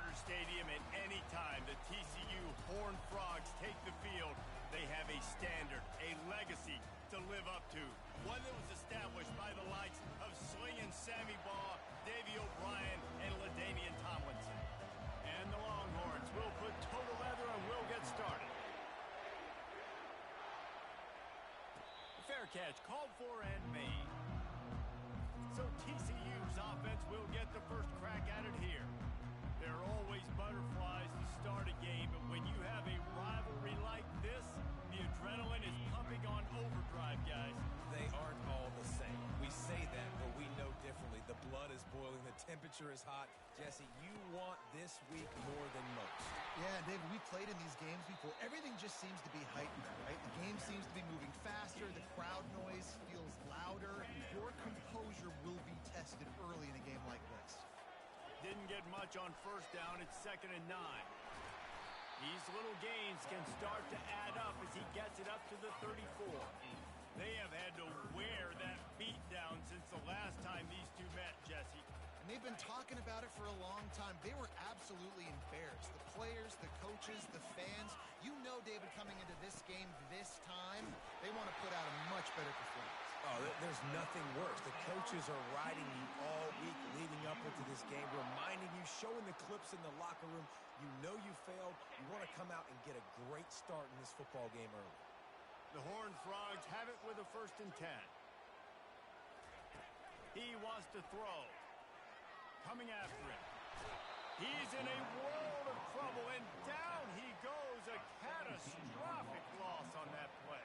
Charter Stadium, and any time the TCU Horned Frogs take the field, they have a standard, a legacy to live up to. One that was established by the likes of Slingin' Sammy Baugh, Davey O'Brien, and LaDainian Tomlinson. And the Longhorns will put total leather and will get started. Fair catch called for and made. So TCU's offense will get the first crack at it here. There are always butterflies to start a game, but when you have a rivalry like this, the adrenaline is pumping on overdrive, guys. They aren't all the same. We say that, but we know differently. The blood is boiling. The temperature is hot. Jesse, you want this week more than most. Yeah, David, we played in these games before. Everything just seems to be heightened, right? The game seems to be moving faster. The crowd noise feels louder. Your composure will be tested early in a game like this. Didn't get much on first down. It's 2nd and 9. These little gains can start to add up as he gets it up to the 34. They have had to wear that beat down since the last time these two met, Jesse. And they've been talking about it for a long time. They were absolutely embarrassed. The players, the coaches, the fans. You know, David, coming into this game this time, they want to put out a much better performance. Oh, there's nothing worse. The coaches are riding you all week leading up into this game, reminding you, showing the clips in the locker room. You know you failed. You want to come out and get a great start in this football game early. The Horned Frogs have it with a 1st and 10. He wants to throw. Coming after him. He's in a world of trouble, and down he goes. A catastrophic loss on that play.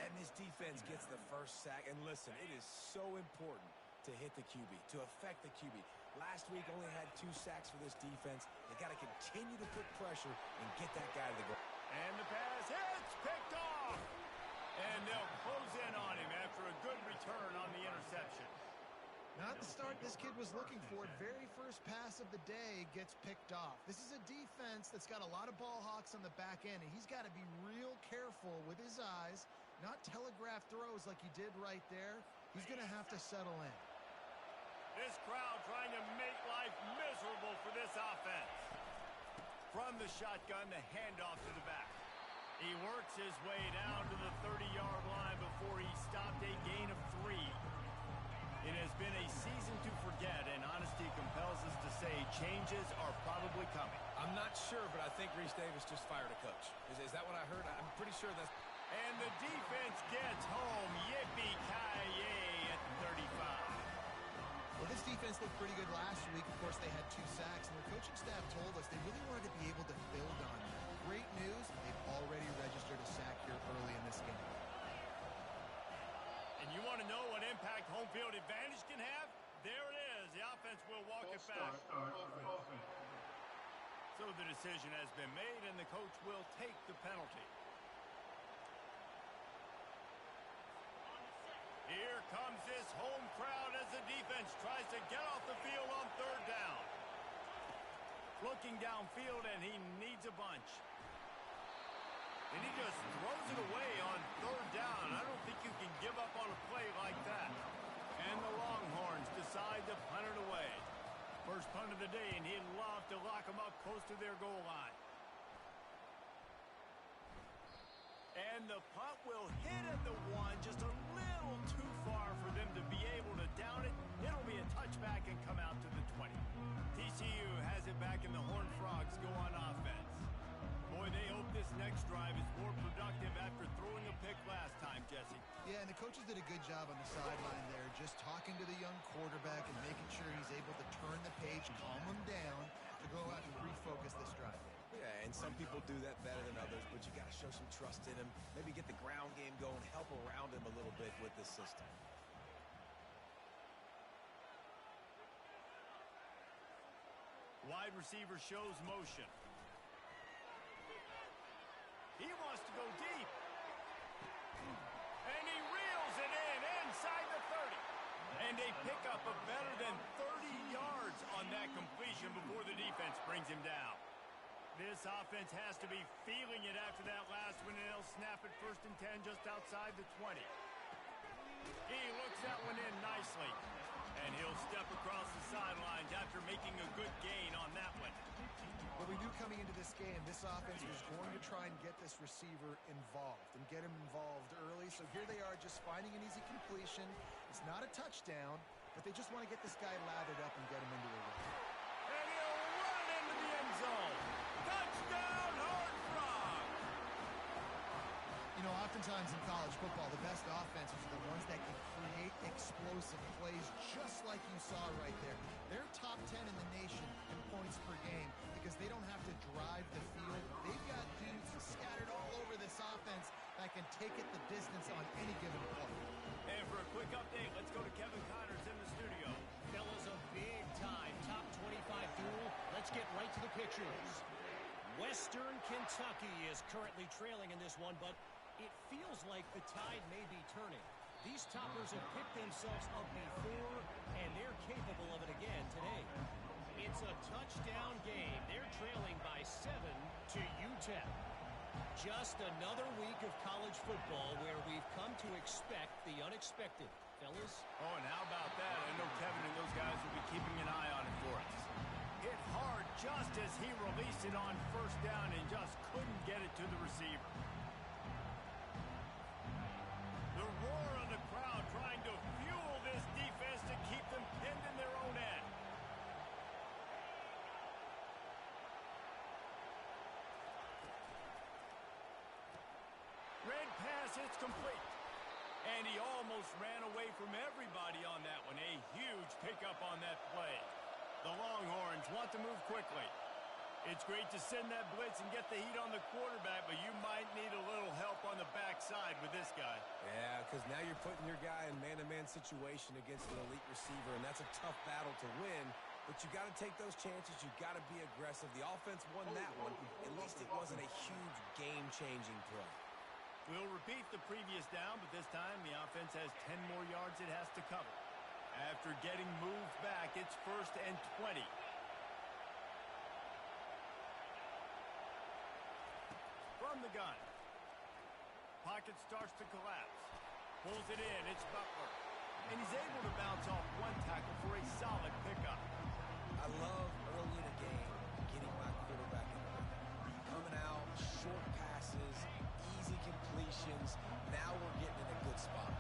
And this defense gets the first sack. And listen, it is so important to hit the QB, to affect the QB. Last week only had 2 sacks for this defense. They got to continue to put pressure and get that guy to the goal. And the pass hits, picked off. And they'll close in on him after a good return on the interception. Not the start this kid was looking for. Very first pass of the day gets picked off. This is a defense that's got a lot of ball hawks on the back end, and he's got to be real careful with his eyes, not telegraph throws like he did right there. He's going to have to settle in. This crowd trying to make life miserable for this offense. From the shotgun, the handoff to the back. He works his way down to the 30-yard line before he stopped a gain of 3. It has been a season to forget, and honesty compels us to say changes are probably coming. I'm not sure, but I think Reese Davis just fired a coach. Is that what I heard? I'm pretty sure that's... And the defense gets home. Yippee-ki-yay at the 35. Well, this defense looked pretty good last week. Of course, they had 2 sacks, and the coaching staff told us they really wanted to be able to build on that. Great news, they've already registered a sack here early in this game. And you want to know what impact home field advantage can have? There it is. The offense will walk it back. So the decision has been made, and the coach will take the penalty. Here comes this home crowd as the defense tries to get off the field on 3rd down. Looking downfield, and he needs a bunch. And he just throws it away on 3rd down. I don't think you can give up on a play like that. And the Longhorns decide to punt it away. First punt of the day, and he'd love to lock them up close to their goal line. And the punt will hit at the 1, just a little too far for them to be able to down it. It'll be a touchback and come out to the 20. TCU has it back, and the Horned Frogs go on offense. Boy, they hope this next drive is more productive after throwing a pick last time, Jesse. Yeah, and the coaches did a good job on the sideline there, just talking to the young quarterback and making sure he's able to turn the page, calm him down, to go out and refocus this drive. Yeah, and some people do that better than others, but you got to show some trust in him. Maybe get the ground game going, help around him a little bit with this system. Wide receiver shows motion. He wants to go deep. And he reels it in inside the 30. And they pick up a better than 30 yards on that completion before the defense brings him down. This offense has to be feeling it after that last one, and they'll snap it 1st and 10 just outside the 20. He looks that one in nicely. And he'll step across the sidelines after making a good gain on that one. knew coming into this game, this offense was going to try and get this receiver involved and get him involved early. So here they are just finding an easy completion. It's not a touchdown, but they just want to get this guy lathered up and get him into a rhythm. And he'll run into the end zone. Touchdown, Horned Frog! You know, oftentimes in college football, the best offenses are the ones that can create explosive plays just like you saw right there. They're top 10 in the nation in points per game because they don't have to drive the field. They've got dudes scattered all over this offense that can take it the distance on any given play. And for a quick update, let's go to Kevin Connors in the studio. Fellas, a big-time top 25 duel. Let's get right to the pictures. Western Kentucky is currently trailing in this one, but it feels like the tide may be turning. These toppers have picked themselves up before, and they're capable of it again today. It's a touchdown game. They're trailing by 7 to UTEP. Just another week of college football where we've come to expect the unexpected. Fellas? Oh, and how about that? I know Kevin and those guys will be keeping an eye on it for us. Hit hard just as he released it on first down and just couldn't get it to the receiver. The roar of the crowd trying to fuel this defense to keep them pinned in their own end. Red pass, it's complete. And he almost ran away from everybody on that one. A huge pickup on that play. The Longhorns want to move quickly. It's great to send that blitz and get the heat on the quarterback, but you might need a little help on the backside with this guy. Yeah, because now you're putting your guy in man-to-man situation against an elite receiver, and that's a tough battle to win. But you got to take those chances. You got to be aggressive. The offense won that one. At least it wasn't a huge game-changing throw. We'll repeat the previous down, but this time the offense has 10 more yards it has to cover. After getting moved back, it's 1st and 20. From the gun. Pocket starts to collapse. Pulls it in. It's Butler. And he's able to bounce off one tackle for a solid pickup. I love early in the game getting my quarterback in the rhythm. Coming out, short passes, easy completions. Now we're getting in a good spot.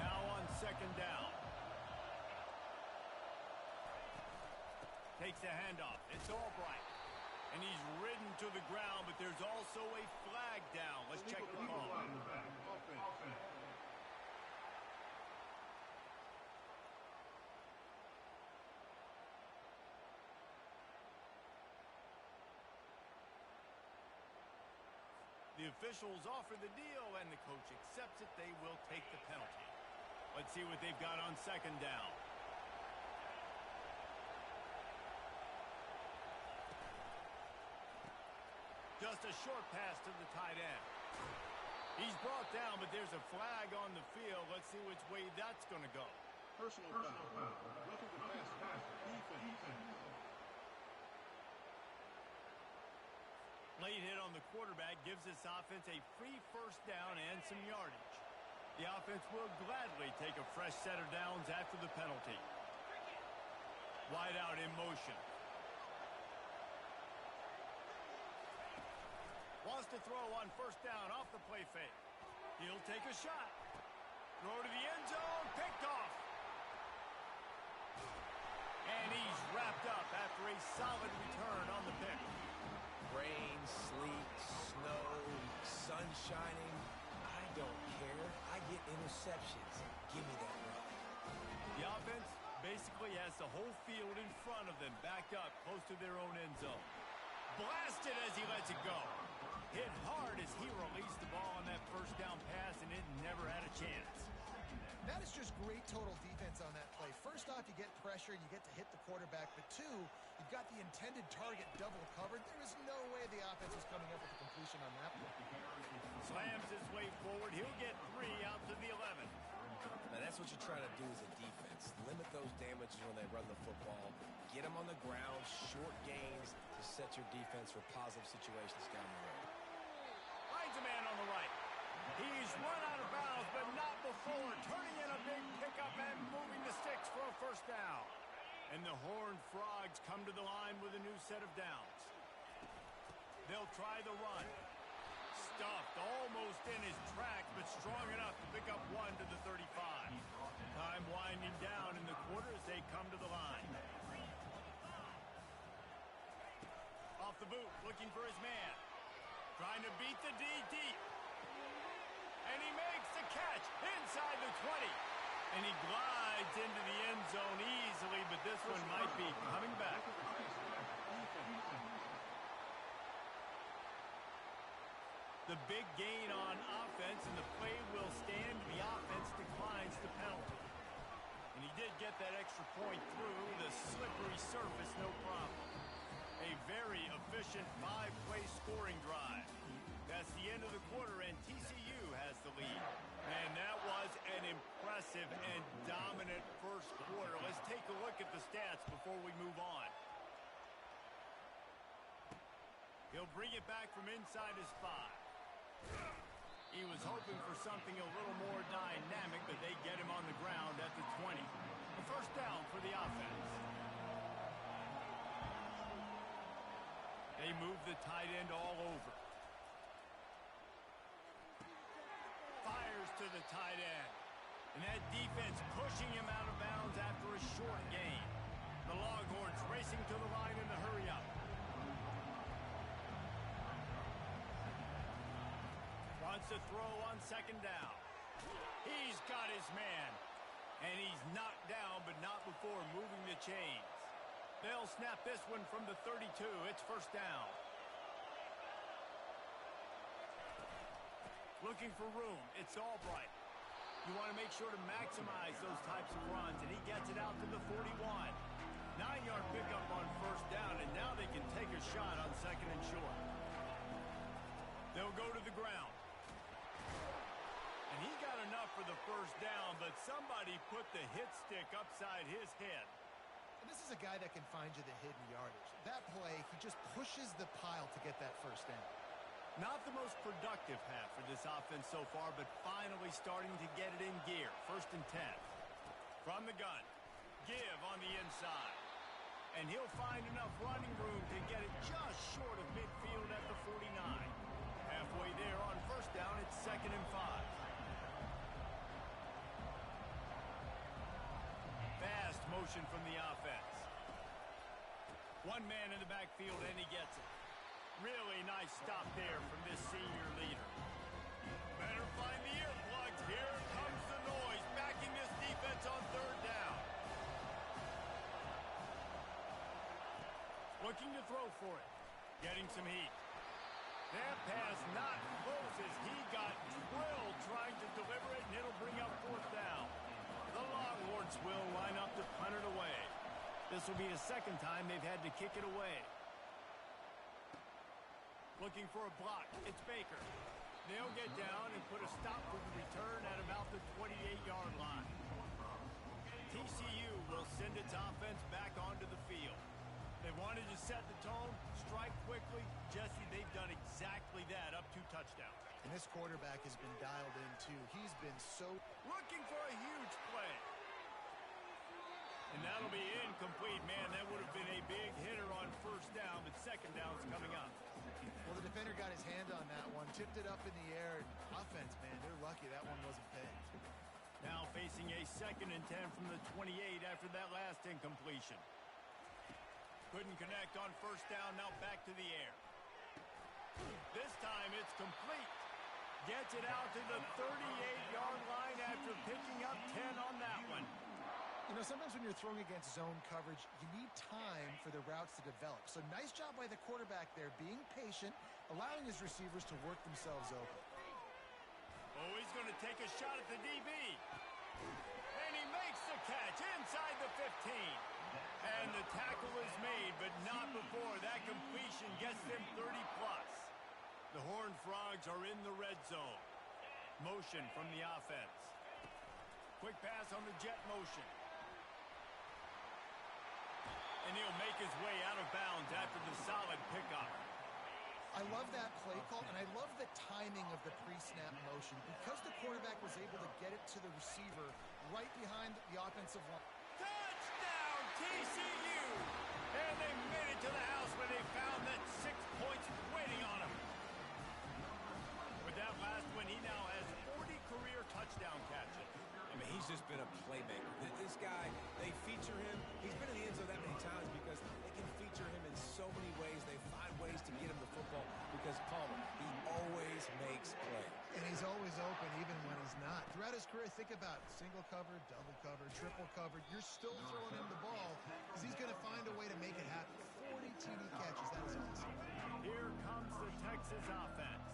Now on 2nd down. Takes the handoff. It's Albright. And he's ridden to the ground, but there's also a flag down. Let's check the call. The officials offer the deal, and the coach accepts it. They will take the penalty. Let's see what they've got on 2nd down. Just a short pass to the tight end. He's brought down, but there's a flag on the field. Let's see which way that's going to go. Personal foul. Roughing the pass. Defense. Late hit on the quarterback gives this offense a free 1st down and some yardage. The offense will gladly take a fresh set of downs after the penalty. Wide out in motion. Wants to throw on 1st down off the play fake. He'll take a shot. Throw to the end zone. Picked off. And he's wrapped up after a solid return on the pick. Rain, sleet, snow, sun shining. I don't care. I get interceptions. Give me that run. The offense basically has the whole field in front of them, backed up close to their own end zone. Blasted as he lets it go. Hit hard as he released the ball on that 1st down pass, and it never had a chance. That is just great total defense on that play. First off, you get pressure, you get to hit the quarterback. But 2, you've got the intended target double covered. There is no way the offense is coming up with a completion on that one. Slams his way forward. He'll get 3 out to the 11. Now, that's what you're trying to do as a defense. Limit those damages when they run the football. Get them on the ground, short gains to set your defense for positive situations down the road. Finds a man on the right. He's run out of bounds, but not before. Turning in a big pickup and moving the sticks for a 1st down. And the Horned Frogs come to the line with a new set of downs. They'll try the run. Stuffed almost in his tracks, but strong enough to pick up one to the 35. Time winding down in the quarter as they come to the line. Off the boot, looking for his man. Trying to beat the D deep. And he makes the catch inside the 20. And he glides into the end zone easily, but this one might be coming back. The big gain on offense, and the play will stand. The offense declines the penalty. And he did get that extra point through the slippery surface, no problem. A very efficient 5-play scoring drive. That's the end of the quarter, and TCU has the lead. And that was an impressive and dominant first quarter. Let's take a look at the stats before we move on. He'll bring it back from inside his 5. He was hoping for something a little more dynamic, but they get him on the ground at the 20. A first down for the offense. They move the tight end all over. Fires to the tight end. And that defense pushing him out of bounds after a short gain. The Longhorns racing to the line in the hurry-up. Wants to throw on second down. He's got his man. And he's knocked down, but not before moving the chains. They'll snap this one from the 32. It's first down. Looking for room. It's Albright. You want to make sure to maximize those types of runs, and he gets it out to the 41. 9-yard pickup on first down, and now they can take a shot on second and short. They'll go to the ground. And he got enough for the first down, but somebody put the hit stick upside his head. And this is a guy that can find you the hidden yardage. That play, he just pushes the pile to get that first down. Not the most productive half for this offense so far, but finally starting to get it in gear. First and 10. From the gun. Give on the inside. And he'll find enough running room to get it just short of midfield at the 49. Halfway there on first down, it's second and 5. Fast motion from the offense. One man in the backfield, and he gets it. Really nice stop there from this senior leader. Better find the earplugs. Here comes the noise, backing this defense on third down. Looking to throw for it. Getting some heat. That pass not close as he got drilled trying to deliver it, and it'll bring up fourth down. The Longhorns will line up to punt it away. This will be the second time they've had to kick it away. Looking for a block. It's Baker. They'll get down and put a stop to the return at about the 28-yard line. TCU will send its offense back onto the field. They wanted to set the tone, strike quickly. Jesse, they've done exactly that, up 2 touchdowns. And this quarterback has been dialed in, too. He's been so... Looking for a huge play. And that'll be incomplete. Man, that would have been a big hitter on first down, but second down's coming up. Well, the defender got his hand on that one, tipped it up in the air. Offense, man, they're lucky that one wasn't pegged. Now facing a second and 10 from the 28 after that last incompletion. Couldn't connect on first down, now back to the air. This time it's complete. Gets it out to the 38-yard line after picking up 10 on that one. You know, sometimes when you're throwing against zone coverage, you need time for the routes to develop. So nice job by the quarterback there, being patient, allowing his receivers to work themselves open. Oh, he's going to take a shot at the DB. And he makes the catch inside the 15. And the tackle is made, but not before that completion gets them 30-plus. The Horned Frogs are in the red zone. Motion from the offense. Quick pass on the jet motion. And he'll make his way out of bounds after the solid pickup. I love that play call, and I love the timing of the pre-snap motion because the quarterback was able to get it to the receiver right behind the offensive line. Touchdown, TCU! And they made it to the house where they found that 6 points waiting think about single cover, double cover, triple cover. You're still throwing him the ball because he's going to find a way to make it happen. 40 TD catches. That is awesome. Here comes the Texas offense.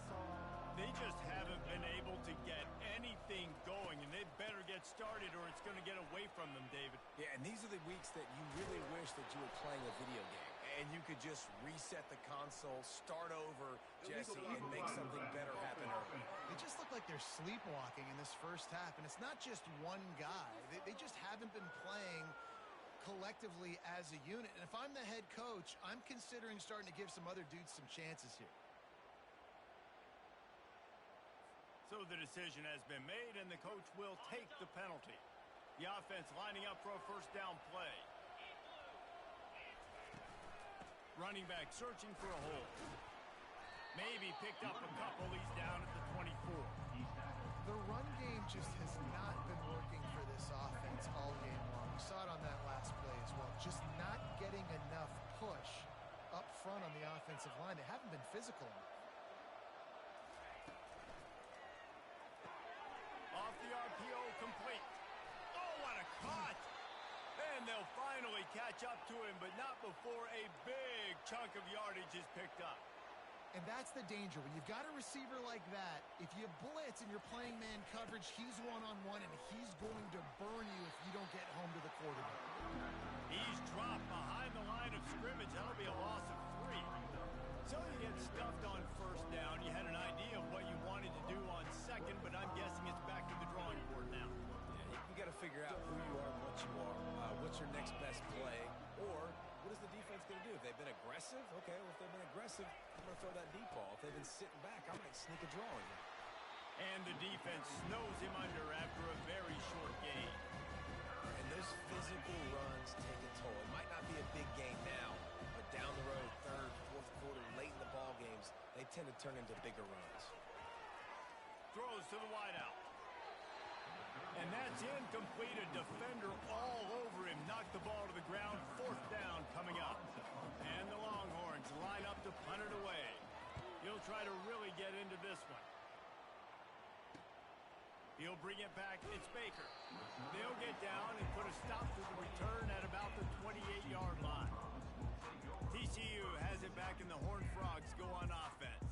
They just haven't been able to get anything going, and they better get started or it's going to get away from them, David. Yeah, and these are the weeks that you really wish that you were playing a video game and you could just reset the console, start over, Jesse, and make something better happen early. They just look like they're sleepwalking in this first half, and it's not just one guy. They just haven't been playing collectively as a unit. And if I'm the head coach, I'm considering starting to give some other dudes some chances here. So the decision has been made, and the coach will take the penalty. The offense lining up for a first down play. Running back searching for a hole. Maybe picked up a couple. He's down at the 24. The run game just has not been working for this offense all game long. We saw it on that last play as well. Just not getting enough push up front on the offensive line. They haven't been physical enough. Off the RPO, complete. Oh, what a cut! And they'll finally catch up to him, but not before a big chunk of yardage is picked up. And that's the danger. When you've got a receiver like that, if you blitz and you're playing man coverage, he's one-on-one, and he's going to burn you if you don't get home to the quarterback. He's dropped behind the line of scrimmage. That'll be a loss of 3. So you get stuffed on first down. You had an idea of what you wanted to do on second, but I'm guessing it's back to the drawing board now. Yeah, you got to figure out who you are and what you are. What's your next best play? Or what is the defense going to do? If they've been aggressive, okay, well, if they've been aggressive, I'm going to throw that deep ball. If they've been sitting back, I might sneak a draw in. And the defense snows him under after a very short game. And those physical runs take a toll. It might not be a big game now, but down the road, third, fourth quarter, late in the ball games, they tend to turn into bigger runs. Throws to the wideout. And that's incomplete. A defender all over him. Knocked the ball to the ground. Fourth down coming up. And the Longhorns line up to punt it away. He'll try to really get into this one. He'll bring it back. It's Baker. They'll get down and put a stop to the return at about the 28-yard line. TCU has it back, and the Horned Frogs go on offense.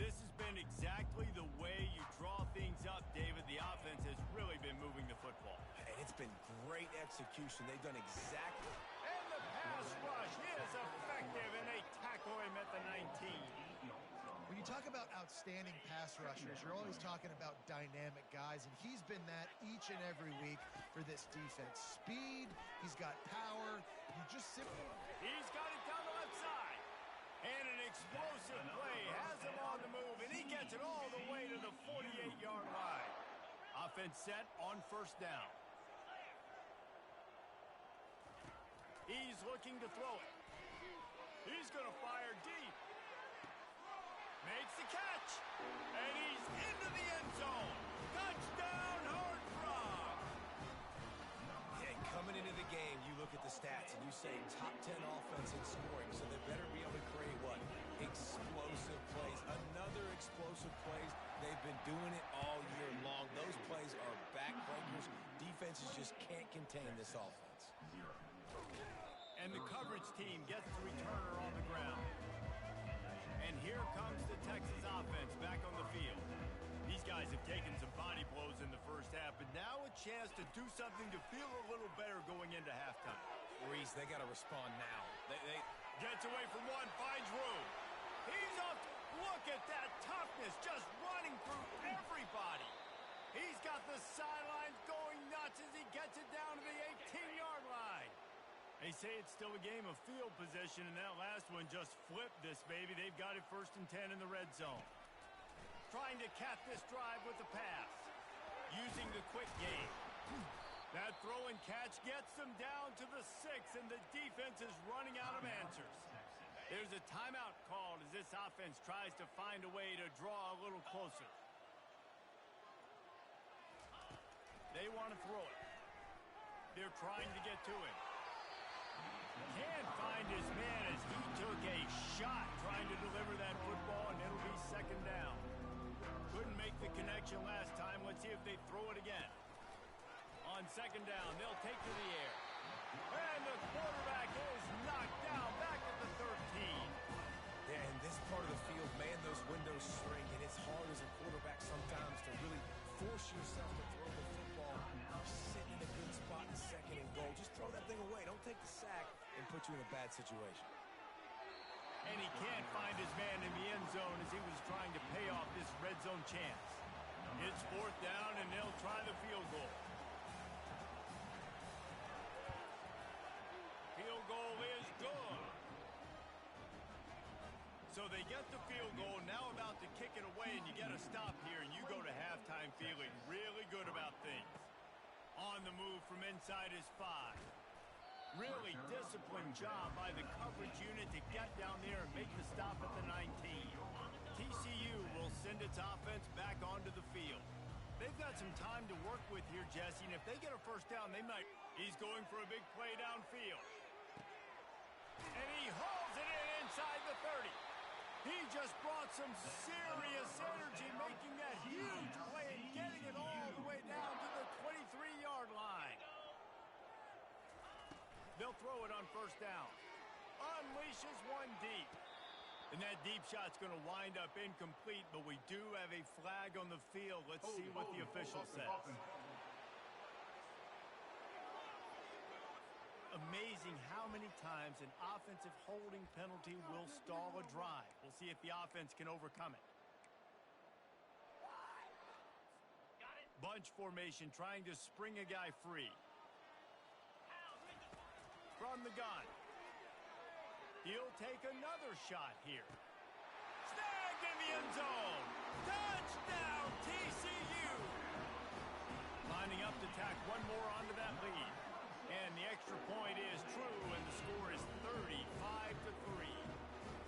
This has been exactly the way you draw things up, David. The offense has really been moving the football. And it's been great execution. They've done exactly. And the pass rush is effective, and they tackle him at the 19. When you talk about outstanding pass rushers, you're always talking about dynamic guys, and he's been that each and every week for this defense. Speed, he's got power. You just simply... He's got it down the left side. And an explosive play has him on the move, and he gets it all the way to the 48-yard line. Offense set on first down. He's looking to throw it. He's going to fire deep. Makes the catch. And he's into the end zone. Touchdown, Horned Frogs. And coming into the game, you look at the stats and you say top 10 offense in scoring, so they better be able to create what? Explosive plays. Another explosive plays. They've been doing it all year long. Those plays are backbreakers. Defenses just can't contain this offense. And the coverage team gets the returner on the ground. And here comes the Texas offense back on the field. These guys have taken some body blows in the first half, but now a chance to do something to feel a little better going into halftime. Reese, they got to respond now. They gets away from one, finds room. He's up. Look at that toughness, just running through everybody. He's got the sidelines going nuts as he gets it down to the 18-yard line. They say it's still a game of field position, and that last one just flipped this baby. They've got it 1st and 10 in the red zone. Trying to cap this drive with the pass. Using the quick game. That throw and catch gets them down to the 6, and the defense is running out of answers. There's a timeout called as this offense tries to find a way to draw a little closer. They want to throw it. They're trying to get to him. Can't find his man as he took a shot trying to deliver that football, and it'll be 2nd down. Couldn't make the connection last time. Let's see if they throw it again. On second down, they'll take to the air. And the quarterback is knocked down back at the 13. Yeah, in this part of the field, man, those windows shrink, and it's hard as a quarterback sometimes to really force yourself to throw the football. You're sitting in a good spot in second and goal. Just throw that thing away. Don't take the sack and put you in a bad situation. And he can't find his man in the end zone as he was trying to pay off this red zone chance. It's fourth down, and they'll try the field goal. Field goal is good. So they get the field goal, now about to kick it away, and you get a stop here, and you go to halftime feeling really good about things. On the move from inside his 5. Really disciplined job by the coverage unit to get down there and make the stop at the 19. TCU will send its offense back onto the field. They've got some time to work with here, Jesse, and if they get a first down, they might. He's going for a big play downfield. And he hauls it in inside the 30. He just brought some serious energy, making that huge play and getting it all the way down to the 23-yard line. They'll throw it on first down. Unleashes one deep. And that deep shot's going to wind up incomplete, but we do have a flag on the field. Let's see what the official says. Amazing how many times an offensive holding penalty will stall a drive. We'll see if the offense can overcome it. Bunch formation trying to spring a guy free. From the gun. He'll take another shot here. Snagged in the end zone. Touchdown, TCU. Lining up to tack one more onto that lead. And the extra point is true, and the score is 35-3.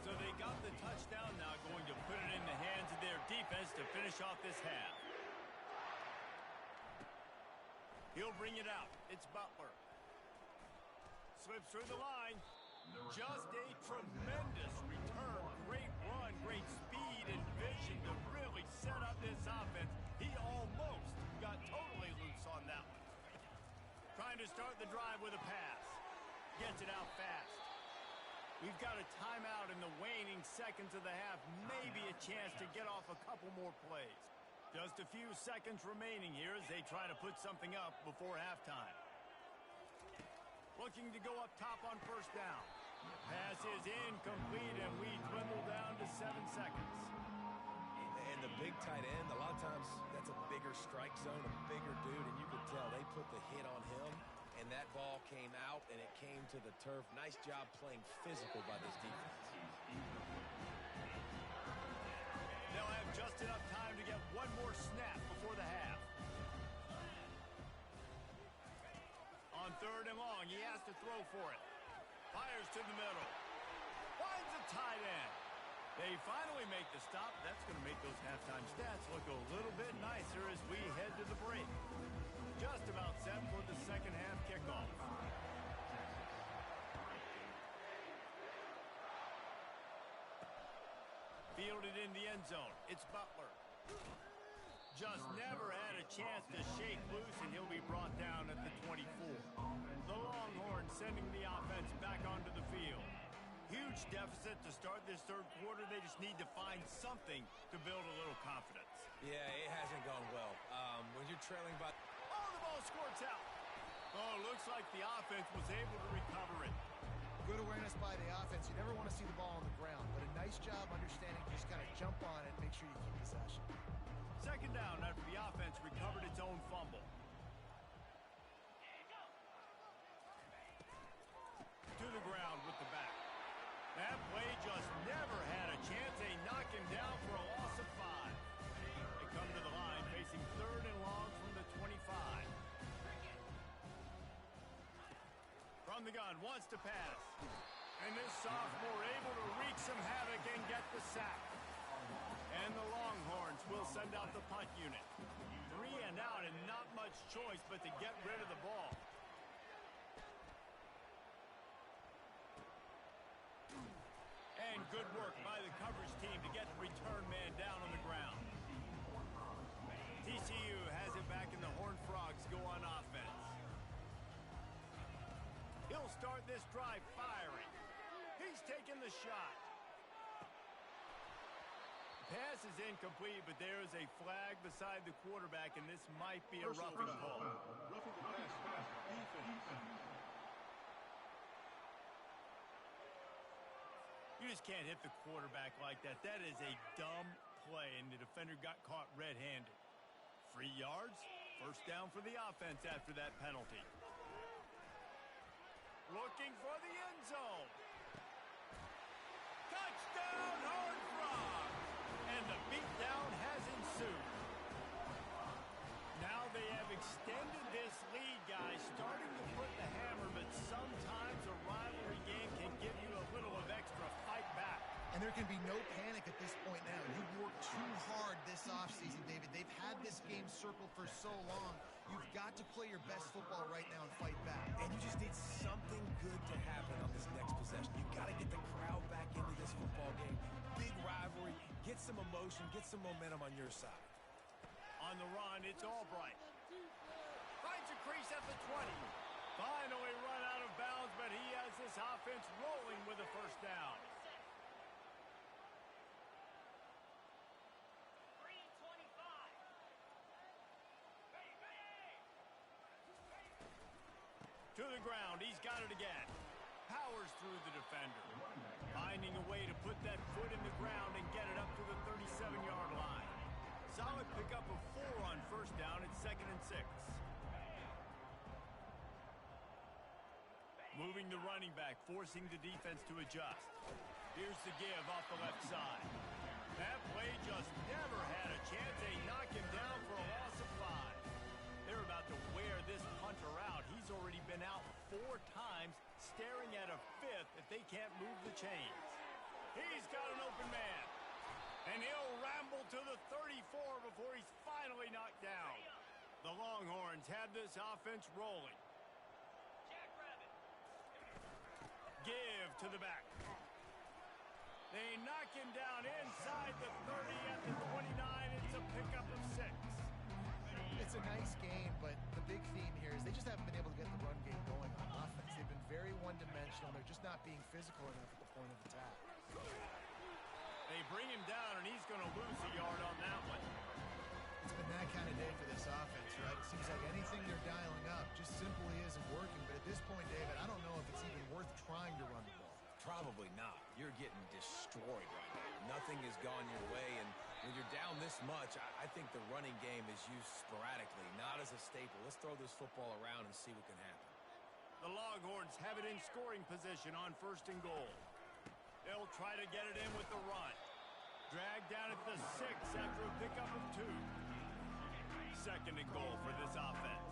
So they got the touchdown, now going to put it in the hands of their defense to finish off this half. He'll bring it out. It's Butler. Slips through the line. Just a tremendous return. Great run, great speed and vision to really set up this offense. He almost got totally loose on that one. Trying to start the drive with a pass. Gets it out fast. We've got a timeout in the waning seconds of the half. Maybe a chance to get off a couple more plays. Just a few seconds remaining here as they try to put something up before halftime. Looking to go up top on first down. Pass is incomplete, and we dwindle down to 7 seconds. And the big tight end, a lot of times that's a bigger strike zone, a bigger dude, and you could tell they put the hit on him, and that ball came out, and it came to the turf. Nice job playing physical by this defense. They'll have just enough time to get one more snap before the half. On third and long, he has to throw for it. Fires to the middle. Finds a tight end. They finally make the stop. That's going to make those halftime stats look a little bit nicer as we head to the break. Just about set for the second half kickoff. Fielded in the end zone. It's Butler. Just never had a chance to shake loose, and he'll be brought down at the 24. The Longhorns sending the offense back onto the field. Huge deficit to start this third quarter. They just need to find something to build a little confidence. Yeah, it hasn't gone well. When you're trailing by... Oh, the ball squirts out. Oh, looks like the offense was able to recover it. Good awareness by the offense. You never want to see the ball on the ground, but a nice job understanding to just kind of jump on it and make sure you keep possession. Second down after the offense recovered its own fumble. To the ground with the back. That play just never had a chance. They knock him down for a loss of 5. They come to the line facing third and long from the 25. From the gun, wants to pass. And this sophomore able to wreak some havoc and get the sack. And the Longhorns will send out the punt unit. 3 and out and not much choice but to get rid of the ball. And good work by the coverage team to get the return man down on the ground. TCU has it back, and the Horned Frogs go on offense. He'll start this drive firing. He's taking the shot. Pass is incomplete, but there is a flag beside the quarterback, and this might be a roughing call. Roughing the pass. Defense. You just can't hit the quarterback like that. That is a dumb play, and the defender got caught red-handed. 3 yards, first down for the offense after that penalty. Looking for the end zone. Touchdown, Horned Frogs! And the beatdown has ensued. Now they have extended this lead, guys, starting to put the hammer, but sometimes a rivalry game can give you a little of extra fight back. And there can be no panic at this point now. You've worked too hard this offseason, David. They've had this game circled for so long. You've got to play your best football right now and fight back. And you just need something good to happen on this next possession. You've got to get the crowd back into this football game. Big rivalry. Get some emotion. Get some momentum on your side. On the run, it's Albright. Finds a crease at the 20. Finally run out of bounds, but he has this offense rolling with a first down. To the ground, he's got it again. Powers through the defender. Finding a way to put that foot in the ground and get it up to the 37-yard line. Solid pickup of 4 on first down. It's 2nd and 6. Moving the running back, forcing the defense to adjust. Here's the give off the left side. That play just never had a chance. They knock him down for a loss of 5. They're about to wear this punter out. He's already been out 4 times, staring at a 5th if they can't move the chains. He's got an open man. And he'll ramble to the 34 before he's finally knocked down. The Longhorns have this offense rolling. Give to the back. They knock him down inside the 30 at the 29. It's a pickup of 6. It's a nice game, but the big theme here is they just haven't been able to get the run game going on offense. They've been very one-dimensional. They're just not being physical enough at the point of attack. They bring him down, and he's going to lose a yard on that one. It's been that kind of day for this offense, right? It seems like anything they're dialing up just simply isn't working. But at this point, David, I don't know if it's even worth trying to run the ball. Probably not. You're getting destroyed right now. Nothing has gone your way, and when you're down this much, I think the running game is used sporadically, not as a staple. Let's throw this football around and see what can happen. The Longhorns have it in scoring position on 1st and goal. They'll try to get it in with the run. Dragged down at the 6 after a pickup of 2. 2nd and goal for this offense.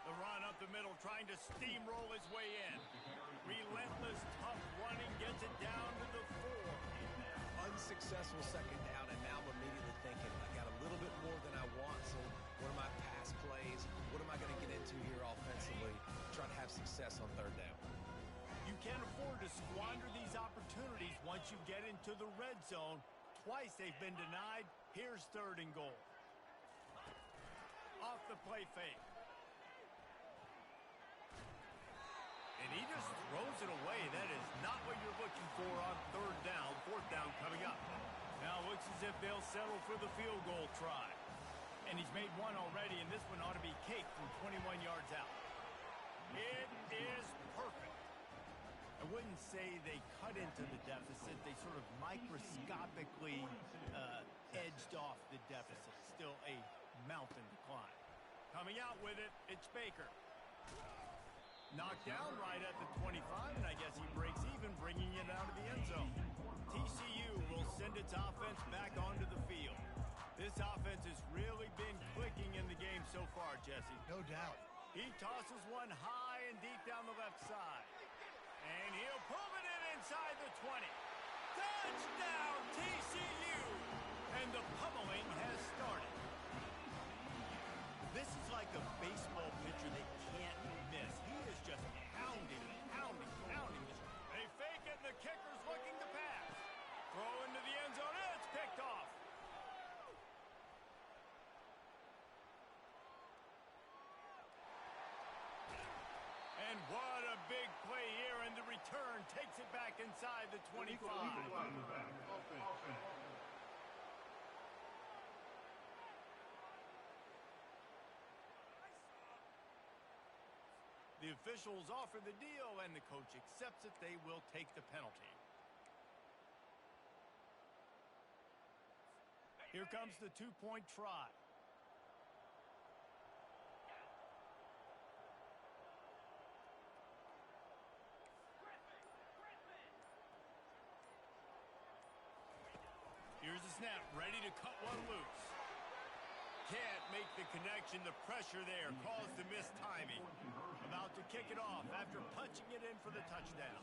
The run up the middle, trying to steamroll his way in. Relentless, tough running, gets it down to the 4. Unsuccessful 2nd down, and now I'm immediately thinking, I got a little bit more than I want, so what are my pass plays? What am I going to get into here offensively? Try to have success on 3rd down. You can't afford to squander these opportunities once you get into the red zone. Twice they've been denied. Here's 3rd and goal. Off the play fake. And he just throws it away. That is not what you're looking for on 3rd down. 4th down coming up. Now it looks as if they'll settle for the field goal try. And he's made 1 already, and this one ought to be cake from 21 yards out. It is perfect. I wouldn't say they cut into the deficit. They sort of microscopically edged off the deficit. Still a mountain to climb. Coming out with it, it's Baker. Knocked down right at the 25, and I guess he breaks even, bringing it out of the end zone. TCU will send its offense back onto the field. This offense has really been clicking in the game so far, Jesse. No doubt. He tosses one high and deep down the left side. And he'll pull it in inside the 20. Touchdown, TCU! And the pummeling has started. This is like a baseball pitcher they can't miss. He is just pounding. They fake it, and the kicker's looking to pass. Throw into the end zone, and it's picked off. And what a big play here, and the return takes it back inside the 25. The officials offer the deal, and the coach accepts it. They will take the penalty. Here comes the two-point try. Here's the snap, ready to cut one loose. Can't make the connection. The pressure there caused the missed timing. About to kick it off after punching it in for the touchdown.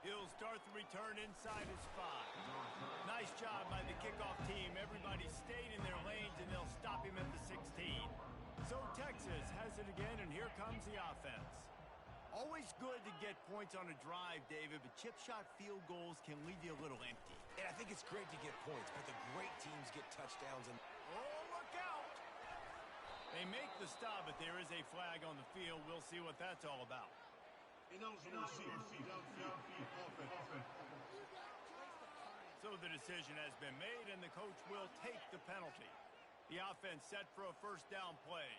He'll start the return inside his 5. Nice job by the kickoff team. Everybody stayed in their lanes, and they'll stop him at the 16. So Texas has it again, and here comes the offense. Always good to get points on a drive, David, but chip shot field goals can leave you a little empty. And I think it's great to get points, but the great teams get touchdowns. And oh, look out! They make the stop, but there is a flag on the field. We'll see what that's all about. So the decision has been made, and the coach will take the penalty. The offense set for a first down play.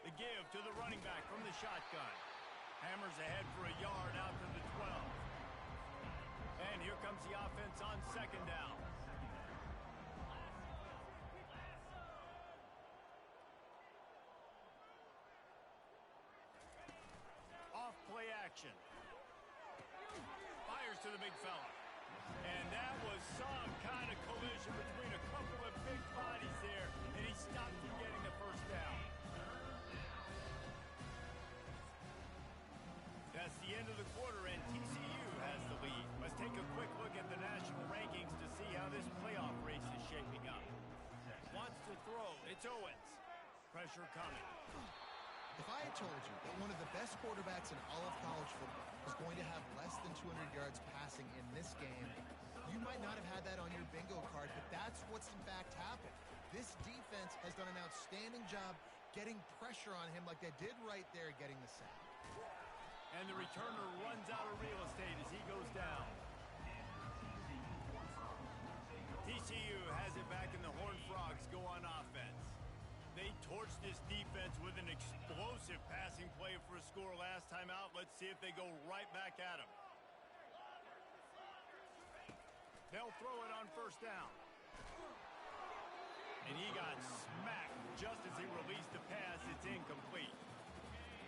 The give to the running back from the shotgun. Hammers ahead for a yard out to the 12. And here comes the offense on second down. Off play action. Fires to the big fella. And that was some kind of collision between a couple of big bodies there, and he stopped from getting the first down. That's the end of the quarter, and TCU has the lead. Let's take a quick look at the national rankings to see how this playoff race is shaping up. Wants to throw. It's Owens. Pressure coming. If I had told you that one of the best quarterbacks in all of college football was going to have less than 200 yards passing in this game, you might not have had that on your bingo card, but that's what's in fact happened. This defense has done an outstanding job getting pressure on him like they did right there getting the sack. And the returner runs out of real estate as he goes down. TCU has it back, and the Horned Frogs go on offense. They torched this defense with an explosive passing play for a score last time out. Let's see if they go right back at him. They'll throw it on first down. And he got smacked just as he released the pass. It's incomplete.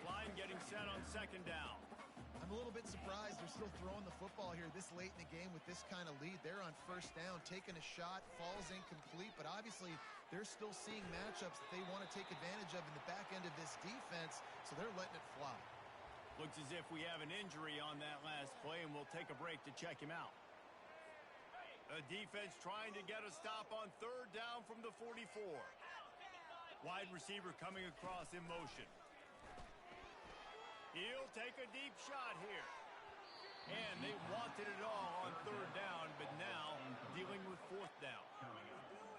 Line getting set on second down. I'm a little bit surprised they're still throwing the football here this late in the game with this kind of lead. They're on first down, taking a shot, falls incomplete, but obviously they're still seeing matchups that they want to take advantage of in the back end of this defense, so they're letting it fly. Looks as if we have an injury on that last play, and we'll take a break to check him out. A defense trying to get a stop on third down from the 44. Wide receiver coming across in motion. He'll take a deep shot here. And they wanted it all on third down, but now dealing with fourth down.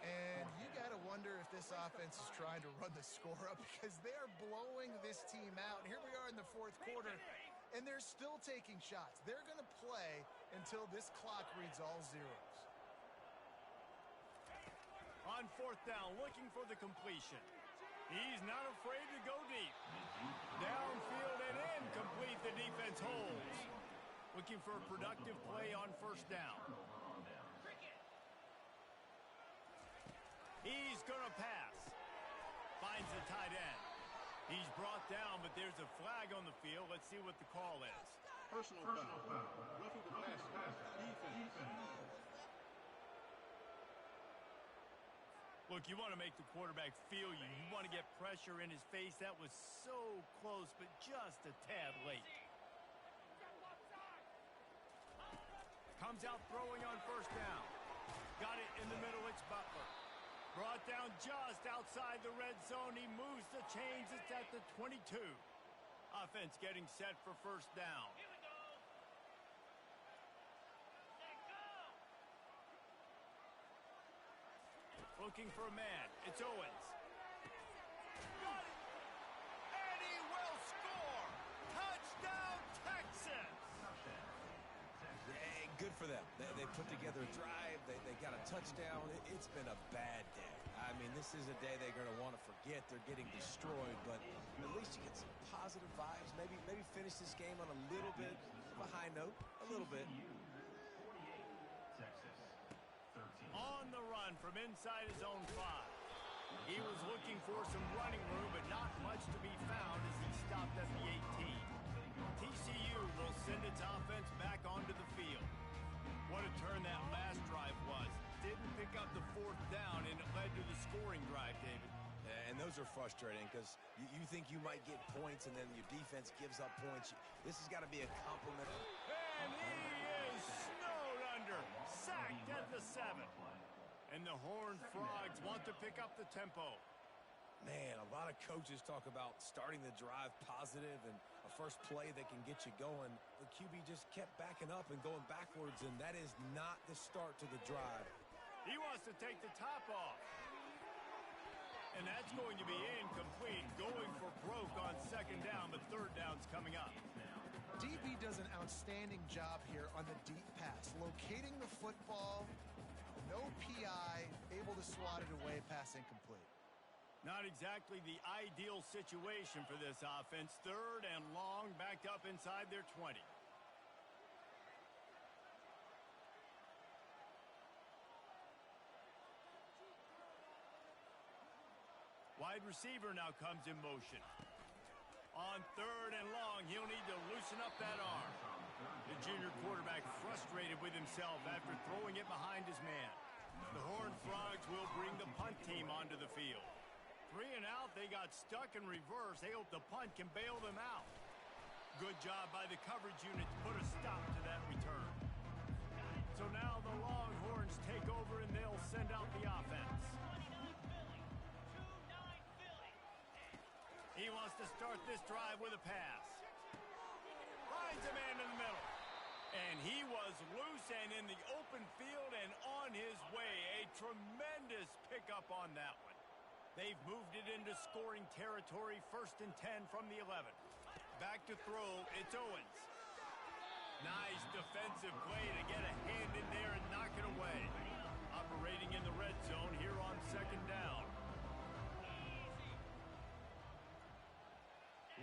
And you got to wonder if this offense is trying to run the score up because they're blowing this team out. And here we are in the fourth quarter, and they're still taking shots. They're going to play until this clock reads all zeros. On fourth down, looking for the completion. He's not afraid to go deep. Downfield and incomplete. The defense holds. Looking for a productive play on first down. He's going to pass. Finds the tight end. He's brought down, but there's a flag on the field. Let's see what the call is. Personal foul. Roughing the passer. Defense. Look, you want to make the quarterback feel you. You want to get pressure in his face. That was so close, but just a tad late. Comes out throwing on first down. Got it in the middle. It's Butler. Brought down just outside the red zone. He moves the chains. It's at the 22. Offense getting set for first down. Looking for a man. It's Owens. Got it. And he will score. Touchdown, Texas. Yeah, good for them. They put together a drive. They got a touchdown. It's been a bad day. I mean, this is a day they're going to want to forget. They're getting destroyed, but at least you get some positive vibes. Maybe finish this game on a little bit of a high note. A little bit. On the run from inside his own 5. He was looking for some running room, but not much to be found as he stopped at the 18. TCU will send its offense back onto the field. What a turn that last drive was. Didn't pick up the 4th down, and it led to the scoring drive, David. And those are frustrating because you think you might get points, and then your defense gives up points. This has got to be a compliment. And he is snowed under. Sacked at the 7. And the Horned Frogs want to pick up the tempo. Man, a lot of coaches talk about starting the drive positive and a first play that can get you going. The QB just kept backing up and going backwards, and that is not the start to the drive. He wants to take the top off. And that's going to be incomplete. Going for broke on 2nd down, but 3rd down's coming up. DB does an outstanding job here on the deep pass. Locating the football, no PI, able to swat it away, pass incomplete. Not exactly the ideal situation for this offense. 3rd and long, backed up inside their 20. Wide receiver now comes in motion. On 3rd and long, he'll need to loosen up that arm. The junior quarterback frustrated with himself after throwing it behind his man. The Horned Frogs will bring the punt team onto the field. 3 and out, they got stuck in reverse. They hope the punt can bail them out. Good job by the coverage unit to put a stop to that return. So now the Longhorns take over and they'll send out the offense. He wants to start this drive with a pass. Finds a man in the middle. And he was loose and in the open field and on his way. A tremendous pickup on that one. They've moved it into scoring territory. 1st and 10 from the 11. Back to throw. It's Owens. Nice defensive play to get a hand in there and knock it away. Operating in the red zone here on 2nd down.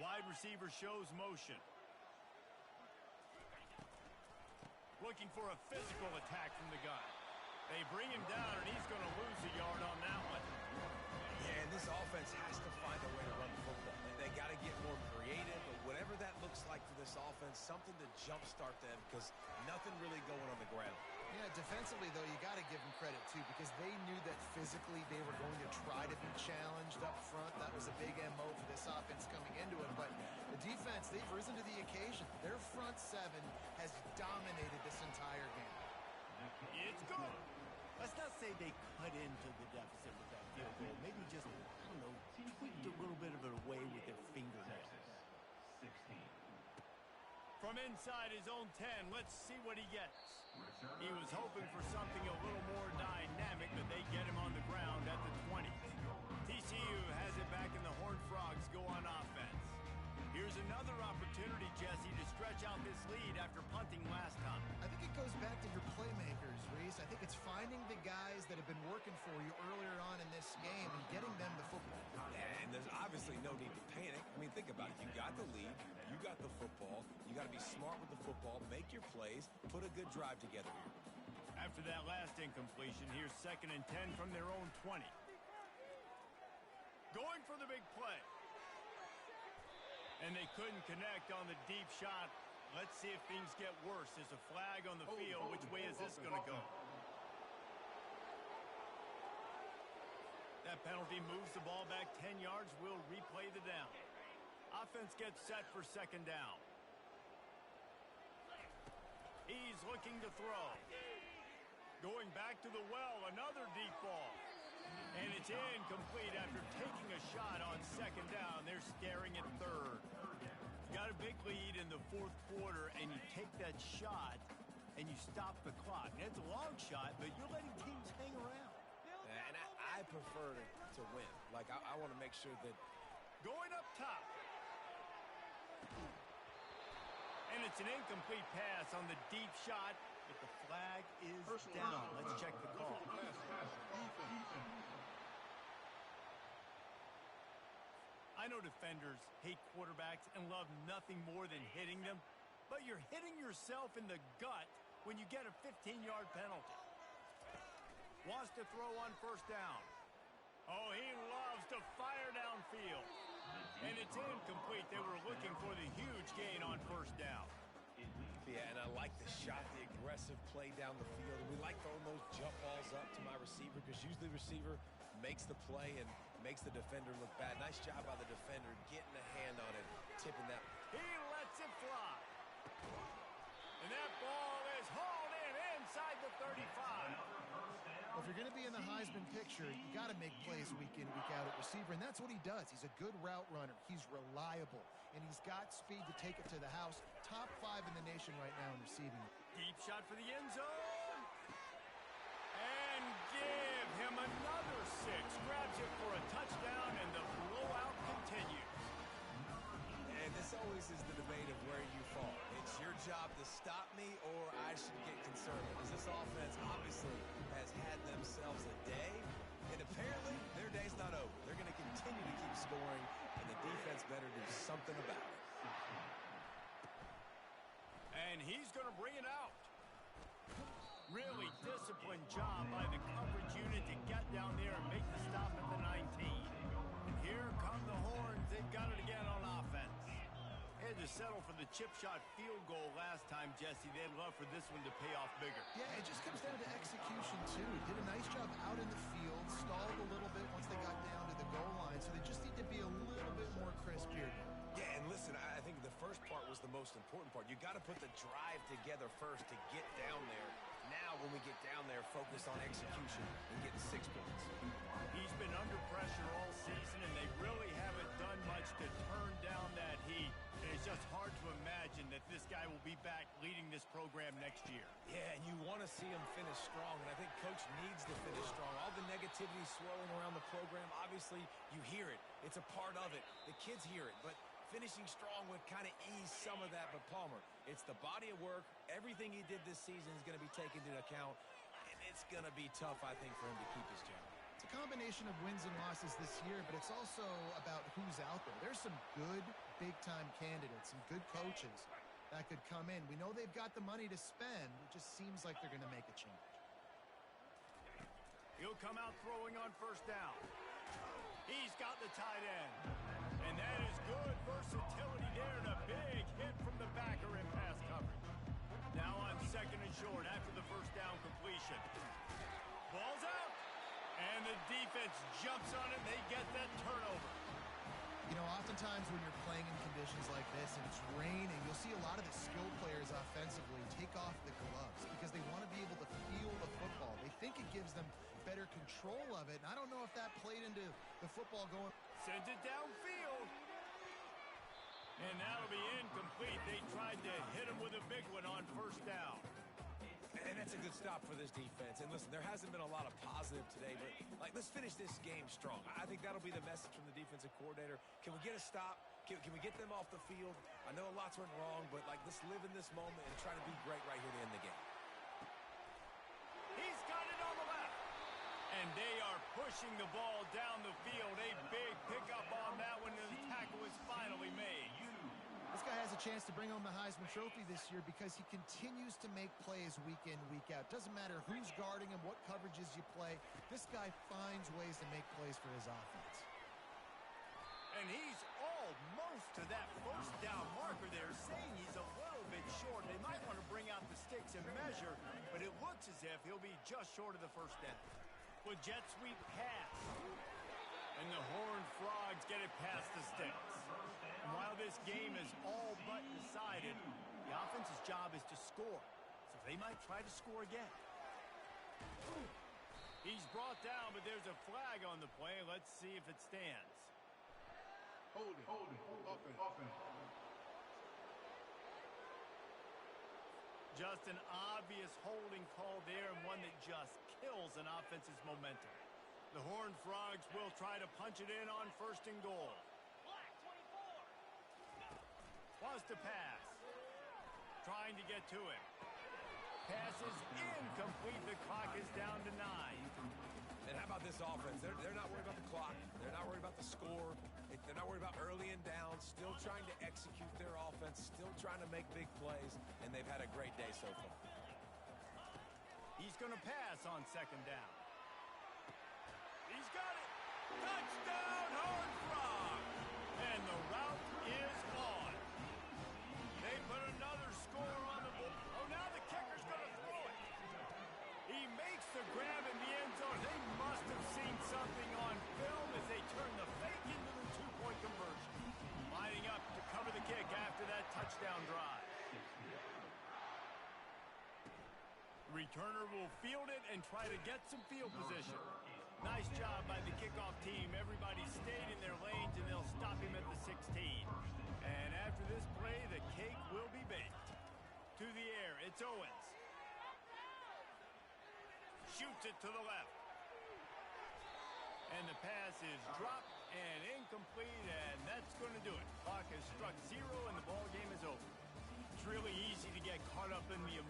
Wide receiver shows motion. Looking for a physical attack from the gun. They bring him down, and he's going to lose a yard on that one. Yeah, and this offense has to find a way to run the football. They got to get more creative, but whatever that looks like for this offense, something to jumpstart them because nothing really going on the ground. Yeah, defensively, though, you got to give them credit, too, because they knew that physically they were going to try to be challenged up front. That was a big MO for this offense coming into it. But the defense, they've risen to the occasion. Their front 7 has dominated this entire game. It's good. Let's not say they cut into the deficit with that field goal. Maybe just, I don't know, tweaked a little bit of it away with their fingernails. From inside his own 10, let's see what he gets. He was hoping for something a little more dynamic, but they get him on the ground at the 20. TCU has it back, and the Horned Frogs go on offense. Here's another opportunity, Jesse, to stretch out this lead after punting last time. I think it goes back to your playmakers, Reese. I think it's finding the guys that have been working for you earlier on in this game and getting them the football. And there's obviously no need to panic. I mean, think about it. You got the lead. You got the football. You got to be smart with the football. Make your plays. Put a good drive together here. After that last incompletion, here's 2nd and 10 from their own 20. Going for the big play. And they couldn't connect on the deep shot. Let's see if things get worse. There's a flag on the field. Which way is this going to go? That penalty moves the ball back 10 yards. We'll replay the down. Offense gets set for 2nd down. He's looking to throw. Going back to the well, another deep ball. And it's incomplete after taking a shot on 2nd down. They're staring at 3rd. You got a big lead in the 4th quarter, and you take that shot, and you stop the clock. And it's a long shot, but you're letting teams hang around. And I I prefer to win. Like, I want to make sure that... Going up top. And it's an incomplete pass on the deep shot, but the flag is down. Let's check the call. I know defenders hate quarterbacks and love nothing more than hitting them, but you're hitting yourself in the gut when you get a 15-yard penalty. Wants to throw on first down. Oh, he loves to fire downfield. And it's incomplete. They were looking for the huge gain on first down. Yeah, and I like the shot, the aggressive play down the field. And we like throwing those jump balls up to my receiver because usually the receiver makes the play and makes the defender look bad. Nice job by the defender getting a hand on it, tipping that. He lets it fly. And that ball is hauled in inside the 35. Well, if you're going to be in the Heisman picture, you got to make plays week in, week out at receiver, and that's what he does. He's a good route runner. He's reliable, and he's got speed to take it to the house. Top 5 in the nation right now in receiving. Deep shot for the end zone. And give him another 6. Grabs it for a touchdown, and the blowout continues. And this always is the debate of where you fall. It's your job to stop me or I should get concerned. Because this offense obviously has had themselves a day. And apparently their day's not over. They're going to continue to keep scoring. And the defense better do something about it. And he's going to bring it out. Really disciplined job by the coverage unit to get down there and make the stop at the 19. And here come the horns. They've got it again on offense. Had to settle for the chip shot field goal last time, Jesse. They'd love for this one to pay off bigger. Yeah, it just comes down to execution, too. Did a nice job out in the field, stalled a little bit once they got down to the goal line, so they just need to be a little bit more crisp here. Yeah, and listen, I think the first part was the most important part. You got to put the drive together first to get down there. Now, when we get down there, focus on execution and getting 6 points. He's been under pressure all season, and they really haven't done much to turn down that heat. And it's just hard to imagine that this guy will be back leading this program next year. Yeah, and you want to see him finish strong, and I think Coach needs to finish strong. All the negativity swirling around the program, obviously, you hear it. It's a part of it. The kids hear it, but finishing strong would kind of ease some of that. But Palmer, it's the body of work. Everything he did this season is going to be taken into account, and it's going to be tough, I think, for him to keep his job. It's a combination of wins and losses this year, but it's also about who's out there. There's some good big-time candidates, some good coaches that could come in. We know they've got the money to spend. It just seems like they're going to make a change. He'll come out throwing on first down. He's got the tight end. And that is good versatility there, and a big hit from the backer in pass coverage. Now on second and short after the first down completion. Ball's out. And the defense jumps on it, and they get that turnover. You know, oftentimes when you're playing in conditions like this and it's raining, you'll see a lot of the skilled players offensively take off the gloves because they want to be able to feel the football. They think it gives them better control of it, and I don't know if that played into the football going. Sends it downfield. And that'll be incomplete. They tried to hit him with a big one on first down. And that's a good stop for this defense. And listen, there hasn't been a lot of positive today, but let's finish this game strong. I think that'll be the message from the defensive coordinator. Can we get a stop? Can we get them off the field? I know a lot's went wrong, but let's live in this moment and try to be great right here to end the game. He's got it on the left. And they are pushing the ball down the field. A big pickup on that one, and the tackle is finally made. This guy has a chance to bring home the Heisman Trophy this year because he continues to make plays week in, week out. Doesn't matter who's guarding him, what coverages you play. This guy finds ways to make plays for his offense. And he's almost to that first down marker there, saying he's a little bit short. They might want to bring out the sticks and measure, but it looks as if he'll be just short of the first down. With jet sweep pass. And the Horned Frogs get it past the sticks. And while this game is all but decided, the offense's job is to score. So they might try to score again. He's brought down, but there's a flag on the play. Let's see if it stands. Holding, offense. Just an obvious holding call there, and one that just kills an offense's momentum. The Horned Frogs will try to punch it in on 1st and goal. Wants to pass. Trying to get to him. Pass is incomplete. The clock is down to 9. And how about this offense? They're not worried about the clock. They're not worried about the score. They're not worried about early and down. Still trying to execute their offense. Still trying to make big plays. And they've had a great day so far. He's going to pass on 2nd down. He's got it. Touchdown, Horned Frogs. And the route is on. They put another score on the board. Oh, now the kicker's going to throw it. He makes the grab in the end zone. They must have seen something on film as they turn the fake into the 2-point conversion. Lining up to cover the kick after that touchdown drive. Returner will field it and try to get some field position. Nice job by the kickoff team. Everybody stayed in their lanes, and they'll stop him at the 16. And after this play, the cake will be baked. To the air, it's Owens. Shoots it to the left. And the pass is dropped and incomplete, and that's going to do it. Clock has struck 0, and the ball game is over. It's really easy to get caught up in the emotion.